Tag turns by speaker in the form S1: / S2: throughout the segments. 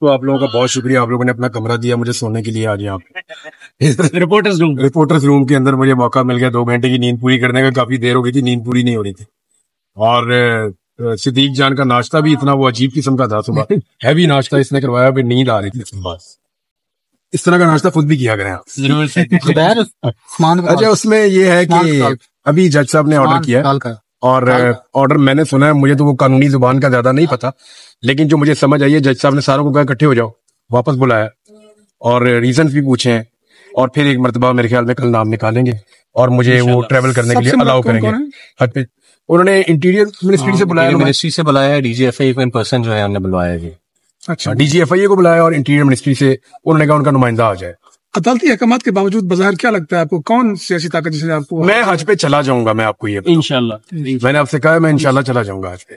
S1: تو آپ لوگوں کا بہت شکریہ, آپ لوگوں نے اپنا کمرہ دیا مجھے سونے کے لیے آج یہاں پہ رپورٹرز روم کے اندر مجھے موقع مل گیا 2 گھنٹے کی نیند پوری کرنے کا. کافی دیر ہو گئی تھی, نیند پوری نہیں ہو رہی تھی. اور صدیق جان کا ناشتہ بھی اتنا وہ عجیب قسم کا تھا صبح, ہیوی ناشتہ اس نے کروایا, پھر نیند آ رہی تھی صبح. اس طرح کا ناشتہ خود بھی کیا کریں آپ. اچھا, اس میں یہ ہے کہ ابھی جج صاحب نے آرڈر کیا اور آرڈر میں نے سنا ہے, مجھے تو وہ قانونی زبان کا زیادہ نہیں پتا, لیکن جو مجھے سمجھ آئی ہے جج صاحب نے ساروں کو کہا اکٹھے ہو جاؤ, واپس بلایا اور ریزنز بھی پوچھے ہیں, اور پھر ایک مرتبہ میرے خیال میں کل نام نکالیں گے اور مجھے وہ ٹریول کرنے کے لیے الاؤ کریں گے. حد پہ انہوں نے انٹیریئر منسٹری سے بلایا,
S2: منسٹری سے بلایا, D G F I in person جو ہے انہوں نے بلوایا جی.
S1: اچھا, ڈی جی ایف آئی کو بلایا اور انٹیریئر منسٹری سے انہوں نے کہا ان کا نمائندہ آ جائے.
S3: عدالتی احکامات کے باوجود بظاہر کیا لگتا ہے آپ کو کون سیاسی طاقت جس نے آپ کو؟
S1: میں حج پہ چلا جاؤں گا, میں آپ کو یہ
S2: انشاءاللہ
S1: میں نے آپ سے کہا میں انشاءاللہ چلا جاؤں گا حج پہ.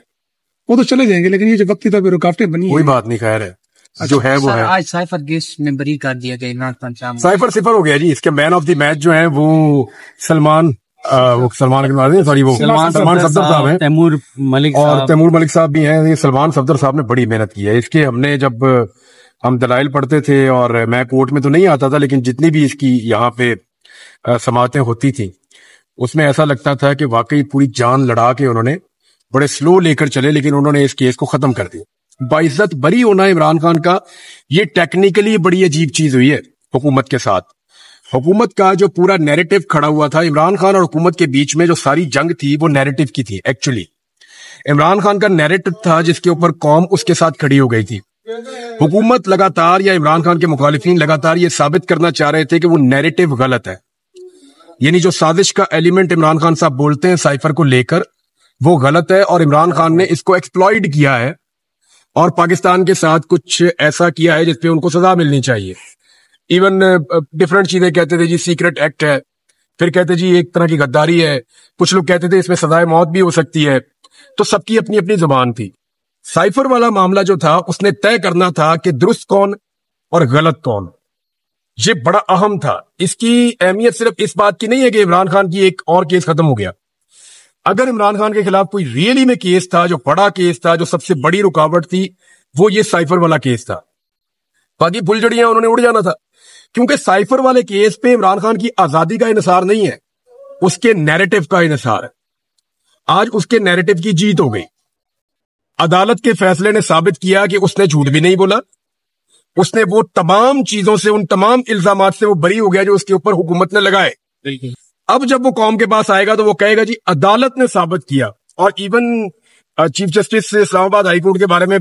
S3: وہ تو چلے جائیں گے, لیکن یہ جو وقتی طور پہ رکاوٹیں بنی
S1: کوئی بات نہیں, خیر ہے جو ہے وہ ہے.
S4: آج سائفر کیس میں بری کر دیا گیا عمران خان صاحب.
S1: سائفر صفر ہو گیا جی. اس کے مین آف دی میچ جو ہیں وہ سلمان صفدر صاحب ہیں,
S2: تیمور ملک
S1: اور تیمور ملک صاحب بھی ہیں. یہ سلمان صفدر صاحب نے بڑی محنت کی ہے اس کے. ہم نے جب ہم دلائل پڑھتے تھے, اور میں کورٹ میں تو نہیں آتا تھا, لیکن جتنی بھی اس کی یہاں پہ سماعتیں ہوتی تھیں اس میں ایسا لگتا تھا کہ واقعی پوری جان لڑا کے انہوں نے بڑے سلو لے کر چلے, لیکن انہوں نے اس کیس کو ختم کر دیا. باعزت بری ہونا عمران خان کا یہ ٹیکنیکلی بڑی عجیب چیز ہوئی ہے حکومت کے ساتھ. حکومت کا جو پورا نیریٹو کھڑا ہوا تھا, عمران خان اور حکومت کے بیچ میں جو ساری جنگ تھی وہ نیریٹو کی تھی. ایکچولی عمران خان کا نیریٹو تھا جس کے اوپر قوم اس کے ساتھ کھڑی ہو گئی تھی. حکومت لگاتار یا عمران خان کے مخالفین لگاتار یہ ثابت کرنا چاہ رہے تھے کہ وہ نیریٹو غلط ہے, یعنی جو سازش کا ایلیمنٹ عمران خان صاحب بولتے ہیں سائفر کو لے کر وہ غلط ہے, اور عمران خان نے اس کو ایکسپلائٹ کیا ہے اور پاکستان کے ساتھ کچھ ایسا کیا ہے جس پہ ان کو سزا ملنی چاہیے. ایون ڈفرنٹ چیزیں کہتے تھے جی سیکرٹ ایکٹ ہے, پھر کہتے جی ایک طرح کی غداری ہے, کچھ لوگ کہتے تھے اس میں سزائے موت بھی ہو سکتی ہے. تو سب کی اپنی اپنی زبان تھی. سائفر والا معاملہ جو تھا اس نے طے کرنا تھا کہ درست کون اور غلط کون, یہ بڑا اہم تھا. اس کی اہمیت صرف اس بات کی نہیں ہے کہ عمران خان کی ایک اور کیس ختم ہو گیا. اگر عمران خان کے خلاف کوئی ریئلی میں کیس تھا, جو بڑا کیس تھا, جو سب سے بڑی رکاوٹ تھی, وہ یہ سائفر والا کیس تھا. باقی پھلجڑیاں انہوں نے اڑ جانا تھا, کیونکہ سائفر والے کیس پہ عمران خان کی آزادی کا انحصار نہیں ہے, اس کے نیریٹو کا انحصار ہے. آج اس کے نیریٹو کی جیت ہو گئی. عدالت کے فیصلے نے ثابت کیا کہ اس نے جھوٹ بھی نہیں بولا, اس نے وہ تمام چیزوں سے, ان تمام الزامات سے وہ بری ہو گیا جو اس کے اوپر حکومت نے لگائے. اب جب وہ قوم کے پاس آئے گا تو وہ کہے گا جی عدالت نے ثابت کیا. اور ایون چیف جسٹس اسلام آباد ہائی کورٹ کے بارے میں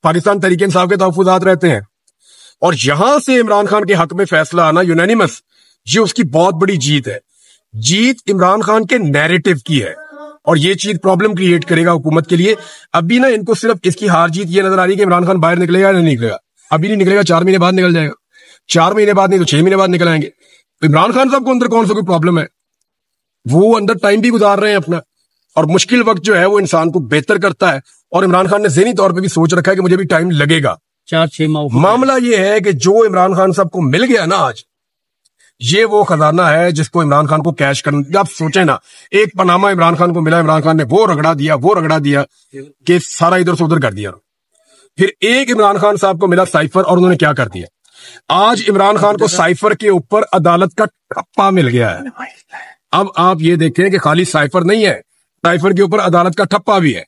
S1: پاکستان تحریک انصاف کے تحفظات رہتے ہیں, اور یہاں سے عمران خان کے حق میں فیصلہ آنا یونینیمس, یہ اس کی بہت بڑی جیت ہے. جیت عمران خان کے نیریٹو کی ہے, اور یہ چیز پرابلم کریٹ کرے گا حکومت کے لیے. ابھی نا ان کو صرف اس کی ہار جیت یہ نظر آ رہی ہے کہ عمران خان باہر نکلے گا یا نہیں نکلے گا. ابھی نہیں نکلے گا, 4 مہینے بعد نکل جائے گا, 4 مہینے بعد نہیں تو 6 مہینے بعد نکل آئیں گے. عمران خان صاحب کو اندر کون سا کوئی پرابلم ہے, وہ اندر ٹائم بھی گزار رہے ہیں اپنا, اور مشکل وقت جو ہے وہ انسان کو بہتر کرتا ہے. اور عمران خان نے ذہنی طور پہ بھی سوچ رکھا ہے کہ مجھے بھی ٹائم لگے گا.
S2: 4-6 ماہ.
S1: معاملہ یہ ہے کہ جو عمران خان صاحب کو مل گیا نا آج, یہ وہ خزانہ ہے جس کو عمران خان کو کیش کرنا. آپ سوچیں نا, ایک پاناما عمران خان کو ملا, عمران خان نے وہ رگڑا دیا کہ سارا ادھر سے ادھر کر دیا. پھر ایک عمران خان صاحب کو ملا سائفر, اور انہوں نے کیا کر دیا. آج عمران خان کو سائفر کے اوپر عدالت کا ٹھپا مل گیا ہے. اب آپ یہ دیکھیں کہ خالی سائفر نہیں ہے, سائفر کے اوپر عدالت کا ٹھپا بھی ہے.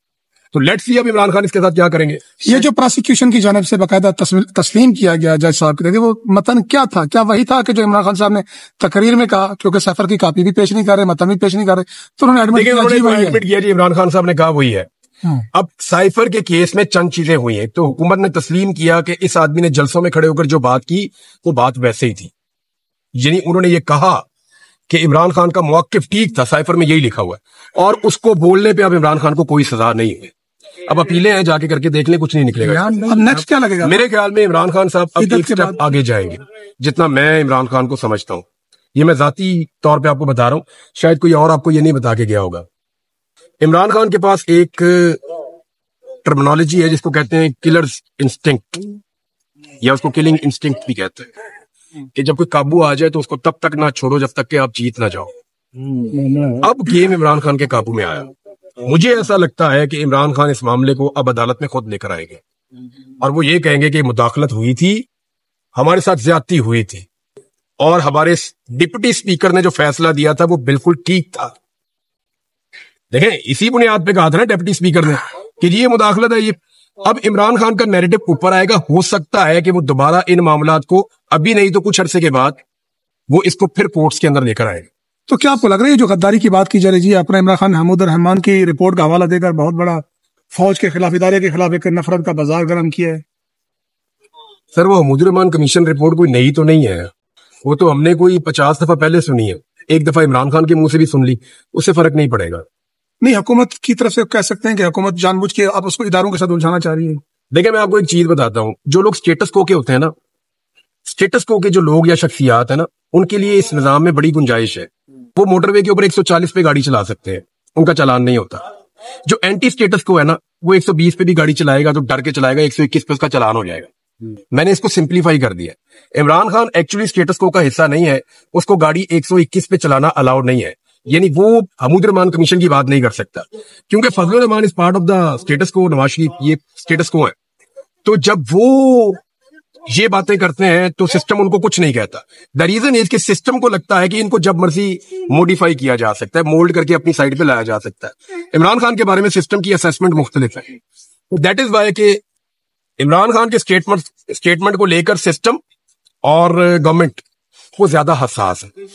S1: تو لیٹس سی اب عمران خان اس کے ساتھ کیا کریں گے.
S3: یہ جو پراسیکیوشن کی جانب سے باقاعدہ تسلیم کیا گیا جج صاحب کے, وہ متن کیا تھا؟ کیا وہی تھا کہ جو عمران خان صاحب نے تقریر میں کہا, کیونکہ سائفر کی کاپی بھی پیش نہیں کر رہے, متن بھی پیش نہیں کر رہے, تو انہوں نے ایڈمٹ
S1: کیا جی عمران خان صاحب نے کہا وہی ہے. اب سائفر کے کیس میں چند چیزیں ہوئی ہیں, تو حکومت نے تسلیم کیا کہ اس آدمی نے جلسوں میں کھڑے ہو کر جو بات کی وہ بات ویسے ہی تھی. یعنی انہوں نے یہ کہا کہ عمران خان کا موقف ٹھیک تھا, سائفر میں یہی لکھا ہوا ہے, اور اس کو بولنے پہ اب عمران خان کو کوئی سزا نہیں ہے. اب اپیلیں ہیں, جا کے کر کے دیکھ لیں, کچھ نہیں نکلے گا.
S3: اب نیکسٹ کیا لگے گا؟
S1: میرے خیال میں عمران خان صاحب اب ایک سٹیپ آگے جائیں گے, جتنا میں عمران خان کو سمجھتا ہوں. یہ میں ذاتی طور پہ آپ کو بتا رہا ہوں, شاید کوئی اور آپ کو یہ نہیں بتا کے گیا ہوگا. عمران خان کے پاس ایک ٹرمنالوجی ہے جس کو کہتے ہیں کلرز انسٹنکٹ, یا اس کو کلنگ انسٹنکٹ بھی کہتے ہیں, کہ جب کوئی قابو آ جائے تو اس کو تب تک نہ چھوڑو جب تک کہ آپ جیت نہ جاؤ. اب گیم عمران خان کے قابو میں آیا. مجھے ایسا لگتا ہے کہ عمران خان اس معاملے کو اب عدالت میں خود لے کر آئیں گے. اور وہ یہ کہیں گے کہ مداخلت ہوئی تھی, ہمارے ساتھ زیادتی ہوئی تھی, اور ہمارے ڈپٹی اسپیکر نے جو فیصلہ دیا تھا وہ بالکل ٹھیک تھا. دیکھیں اسی بنیاد پہ کہا تھا نا ڈپٹی اسپیکر نے کہ یہ مداخلت ہے. یہ اب عمران خان کا نیریٹو اوپر آئے گا, ہو سکتا ہے کہ وہ دوبارہ ان معاملات کو ابھی نہیں تو کچھ عرصے کے بعد وہ اس کو پھر کورٹس کے اندر لے کر آئے گا.
S3: تو کیا آپ کو لگ رہا ہے جو غداری کی بات کی جا رہی ہے, اپنا عمران خان حمود الرحمان کی رپورٹ کا حوالہ دے کر بہت بڑا فوج کے خلاف, ادارے کے خلاف ایک نفرت کا بازار گرم کیا ہے؟
S1: سر وہ حمود الرحمان کمیشن رپورٹ کوئی نئی تو نہیں ہے, وہ تو ہم نے کوئی 50 دفعہ پہلے سنی ہے, ایک دفعہ عمران خان کے منہ سے بھی سن لی, اس سے فرق نہیں پڑے گا.
S3: نہیں, حکومت کی طرف سے کہہ سکتے ہیں کہ حکومت جان بوجھ کے آپ اس کو اداروں کے ساتھ الجھانا چاہ رہی ہے.
S1: دیکھیں میں آپ کو ایک چیز بتاتا ہوں, جو لوگ اسٹیٹس کو کے ہوتے ہیں نا, اسٹیٹس کو کے جو لوگ یا شخصیات ہیں نا, ان کے لیے اس نظام میں بڑی گنجائش ہے. وہ موٹر وے کے اوپر 140 پہ گاڑی چلا سکتے ہیں, ان کا چالان نہیں ہوتا. جو اینٹی اسٹیٹس کو ہے نا, وہ 120 پہ بھی گاڑی چلائے گا تو ڈر کے چلائے گا, 121 پہ اس کا چالان ہو جائے گا. میں نے اس کو سمپلیفائی کر دیا. عمران خان ایکچولی اسٹیٹس کو کا حصہ نہیں ہے, اس کو گاڑی 121 پہ چلانا الاؤڈ نہیں ہے. یعنی وہ حمود الرحمان کمیشن کی بات نہیں کر سکتا, کیونکہ Fazl ur Rehman is part of the status quo, Nawaz شریف یہ اسٹیٹس کو ہے. تو جب وہ یہ باتیں کرتے ہیں تو سسٹم ان کو کچھ نہیں کہتا. دا ریزن از کہ سسٹم کو لگتا ہے کہ ان کو جب مرضی موڈیفائی کیا جا سکتا ہے, مولڈ کر کے اپنی سائڈ پہ لایا جا سکتا ہے. عمران خان کے بارے میں سسٹم کی اسیسمنٹ مختلف ہے. دیٹ از وائی کہ عمران خان کے اسٹیٹمنٹ کو لے کر سسٹم اور گورنمنٹ وہ زیادہ حساس ہے.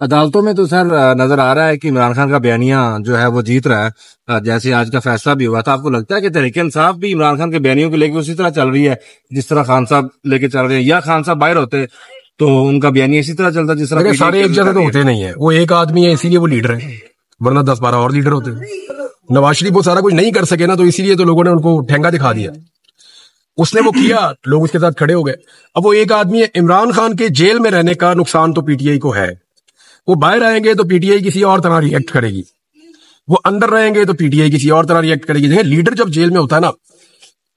S2: عدالتوں میں تو سر نظر آ رہا ہے کہ عمران خان کا بیانیہ جو ہے وہ جیت رہا ہے, جیسے آج کا فیصلہ بھی ہوا تھا. آپ کو لگتا ہے کہ تحریک انصاف بھی عمران خان کے بیانیوں کو لے کے اسی طرح چل رہی ہے جس طرح خان صاحب لے کے چل رہے ہیں, یا خان صاحب باہر ہوتے تو ان کا بیانیہ اسی طرح چلتا جس طرح؟
S1: سارے ایک جگہ تو ہوتے نہیں ہیں, وہ ایک آدمی ہے اسی لیے وہ لیڈر ہے, ورنہ 10-12 اور لیڈر ہوتے ہیں. نواز شریف وہ سارا کچھ نہیں کر سکے نا, تو اسی لیے تو لوگوں نے ان کو ٹھینگا دکھا دیا. اس نے وہ کیا, لوگ اس کے ساتھ کھڑے ہو گئے. اب وہ ایک آدمی ہے. عمران خان کے جیل میں رہنے کا نقصان تو پی ٹی آئی کو ہے, وہ باہر آئیں گے تو پی ٹی آئی کسی اور طرح ری ایکٹ کرے گی, وہ اندر رہیں گے تو پی ٹی آئی کسی اور طرح ری ایکٹ کرے گی. دیکھیں لیڈر جب جیل میں ہوتا ہے نا,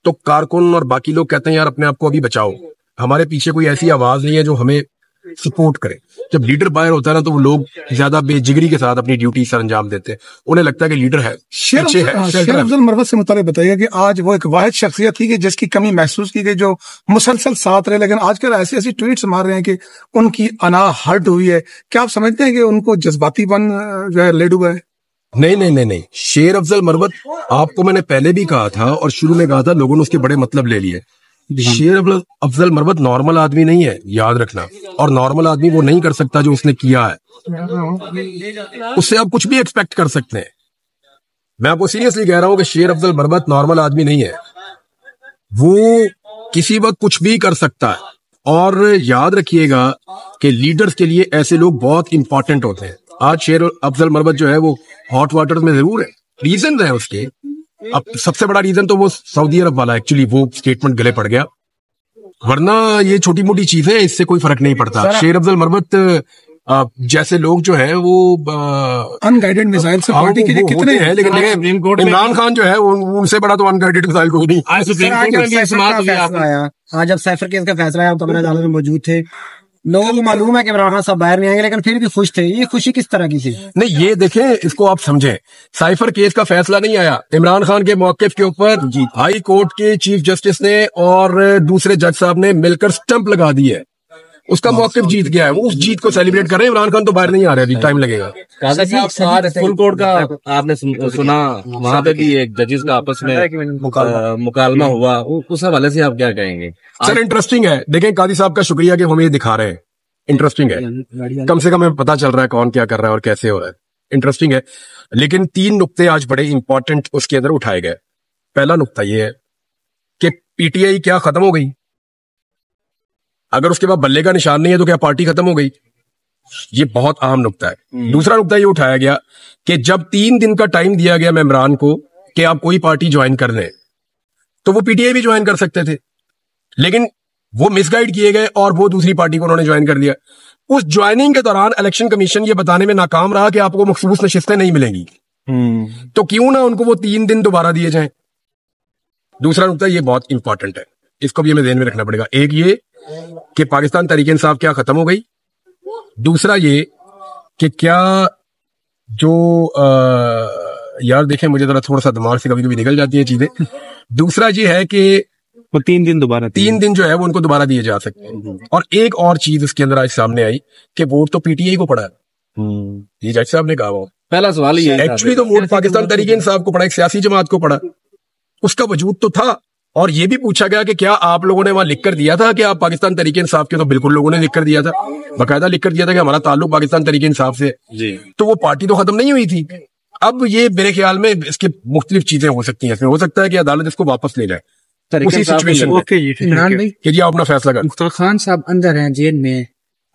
S1: تو کارکن اور باقی لوگ کہتے ہیں یار اپنے آپ کو ابھی بچاؤ, ہمارے پیچھے کوئی ایسی آواز نہیں ہے جو ہمیں سپورٹ کرے. جب لیڈر باہر ہوتا ہے نا, تو وہ لوگ زیادہ بے جگری کے ساتھ اپنی ڈیوٹی سر انجام دیتے ہیں, انہیں لگتا ہے کہ لیڈر ہے.
S3: شیر افضل مروت سے متعلق بتائیے کہ آج وہ ایک واحد شخصیت تھی کہ جس کی کمی محسوس کی گئی, جو مسلسل ساتھ رہے, لیکن آج کل ایسی ٹویٹس مار رہے ہیں کہ ان کی انا ہرٹ ہوئی ہے. کیا آپ سمجھتے ہیں کہ ان کو جذباتی پن جو ہے لیڈ ہوا ہے؟
S1: نہیں, شیر افضل مروت آپ کو میں نے پہلے بھی کہا تھا اور شروع میں کہا تھا, لوگوں نے اس کے بڑے مطلب لے لیے. شیر افضل مروت نارمل آدمی نہیں ہے, یاد رکھنا, اور نارمل آدمی وہ نہیں کر سکتا جو اس نے کیا ہے. اس سے آپ کچھ بھی ایکسپیکٹ کر سکتے ہیں. میں آپ کو سیریسلی کہہ رہا ہوں کہ شیر افضل مروت نارمل آدمی نہیں ہے, وہ کسی وقت کچھ بھی کر سکتا ہے. اور یاد رکھیے گا کہ لیڈرز کے لیے ایسے لوگ بہت امپورٹنٹ ہوتے ہیں. آج شیر افضل مروت جو ہے وہ ہاٹ واٹر میں ضرور ہے, ریزن ہے اس کے. اب سب سے بڑا ریزن تو وہ سعودی عرب والا, ایکچولی وہ سٹیٹمنٹ گلے پڑ گیا, ورنہ یہ چھوٹی موٹی چیزیں اس سے کوئی فرق نہیں پڑتا. شیر افضل مروت جیسے لوگ جو ہیں وہ
S3: ان گائیڈڈ میزائل سے پارٹی کے لیے کتنے
S1: ہیں, لیکن عمران خان جو ہے ان سے بڑا تو ان گائیڈڈ میزائل کوئی نہیں.
S4: آج جب سیفر کیس کا فیصلہ ہے تو میرے عدالت میں موجود تھے, لوگوں کو معلوم ہے کہ عمران خان صاحب باہر نہیں آئیں گے, لیکن پھر بھی خوش تھے. یہ خوشی کس طرح کی تھی؟
S1: نہیں, یہ دیکھیں, اس کو آپ سمجھیں, سائفر کیس کا فیصلہ نہیں آیا عمران خان کے موقف کے اوپر. ہائی کورٹ کے چیف جسٹس نے اور دوسرے جج صاحب نے مل کر سٹمپ لگا دی ہے, اس کا موقف جیت گیا ہے. وہ اس جیت کو سیلیبریٹ کر رہے ہیں. عمران خان تو باہر نہیں آ رہے, ابھی ٹائم لگے گا.
S2: فل کورٹ کا آپ نے سنا, وہاں پہ بھی ایک ججز کا آپس میں مکالمہ ہوا, اس حوالے سے آپ کیا کہیں گے؟
S1: سر انٹرسٹنگ ہے, دیکھیں قاضی صاحب کا شکریہ کہ ہمیں یہ دکھا رہے ہیں. انٹرسٹنگ ہے, کم سے کم ہمیں پتا چل رہا ہے کون کیا کر رہا ہے اور کیسے ہو رہا ہے. انٹرسٹنگ ہے, لیکن 3 نقطے آج بڑے امپورٹنٹ اس کے اندر اٹھائے گئے. پہلا نقطہ یہ ہے کہ پی ٹی آئی کیا ختم ہو گئی؟ اگر اس کے بعد بلے کا نشان نہیں ہے تو کیا پارٹی ختم ہو گئی؟ یہ بہت اہم نقطہ ہے. دوسرا نقطہ یہ اٹھایا گیا کہ جب 3 دن کا ٹائم دیا گیا ممبران کو کہ آپ کوئی پارٹی جوائن کر لیں, تو وہ پی ٹی آئی بھی جوائن کر سکتے تھے, لیکن وہ مس گائیڈ کیے گئے اور وہ دوسری پارٹی کو انہوں نے جوائن کر لیا. اس جوائننگ کے دوران الیکشن کمیشن یہ بتانے میں ناکام رہا کہ آپ کو مخصوص نشستیں نہیں ملیں گی, تو کیوں نہ ان کو وہ 3 دن دوبارہ دیے جائیں. دوسرا نقطہ یہ بہت امپورٹنٹ ہے, اس کو بھی ہمیں ذہن میں رکھنا پڑے گا. ایک یہ کہ پاکستان تحریک انصاف کیا ختم ہو گئی, دوسرا یہ کہ کیا جو یار دیکھیں مجھے ذرا تھوڑا سا دماغ سے کبھی کبھی نکل جاتی ہیں چیزیں. دوسرا یہ ہے کہ
S2: وہ 3 دن دوبارہ
S1: 3 دن جو ہے وہ ان کو دوبارہ دیے جا سکتے ہیں. اور ایک اور چیز اس کے اندر آج سامنے آئی کہ ووٹ تو پی ٹی آئی کو پڑا ہے. یہ جج صاحب نے کہا وہ
S2: پہلا سوال ہی ہے
S1: ایکچولی تو ووٹ پاکستان تحریک انصاف کو پڑا, ایک سیاسی جماعت کو پڑا. اس کا وجود تو تھا, اور یہ بھی پوچھا گیا کہ کیا آپ لوگوں نے وہاں لکھ کر دیا تھا کہ آپ پاکستان تحریک انصاف کے, تو بالکل لوگوں نے لکھ کر دیا تھا, باقاعدہ لکھ کر دیا تھا کہ ہمارا تعلق پاکستان تحریک انصاف سے. تو وہ پارٹی تو ختم نہیں ہوئی تھی. اب یہ میرے خیال میں اس کے مختلف چیزیں ہو سکتی ہیں. اس میں ہو سکتا ہے کہ عدالت اس کو واپس لے جائے اسی سچویشن میں
S5: عمران بھائی
S1: کہ جی آپ اپنا فیصلہ کریں.
S5: مختار خان صاحب اندر ہیں جیل میں,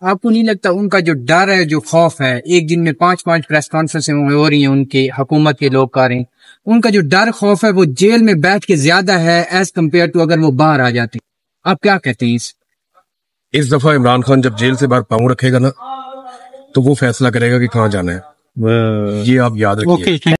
S5: آپ کو نہیں لگتا ان کا جو ڈر ہے, جو خوف ہے, ایک دن میں 5 پریس کانفرنس ہو رہی ہیں ان کی حکومت کے لوگ کر رہے ہیں, ان کا جو ڈر خوف ہے وہ جیل میں بیٹھ کے زیادہ ہے ایز کمپیئر ٹو اگر وہ باہر آ جاتے. آپ کیا کہتے ہیں
S1: اس دفعہ عمران خان جب جیل سے باہر پاؤں رکھے گا نا, تو وہ فیصلہ کرے گا کہ کہاں جانا ہے. یہ آپ یاد رکھیے.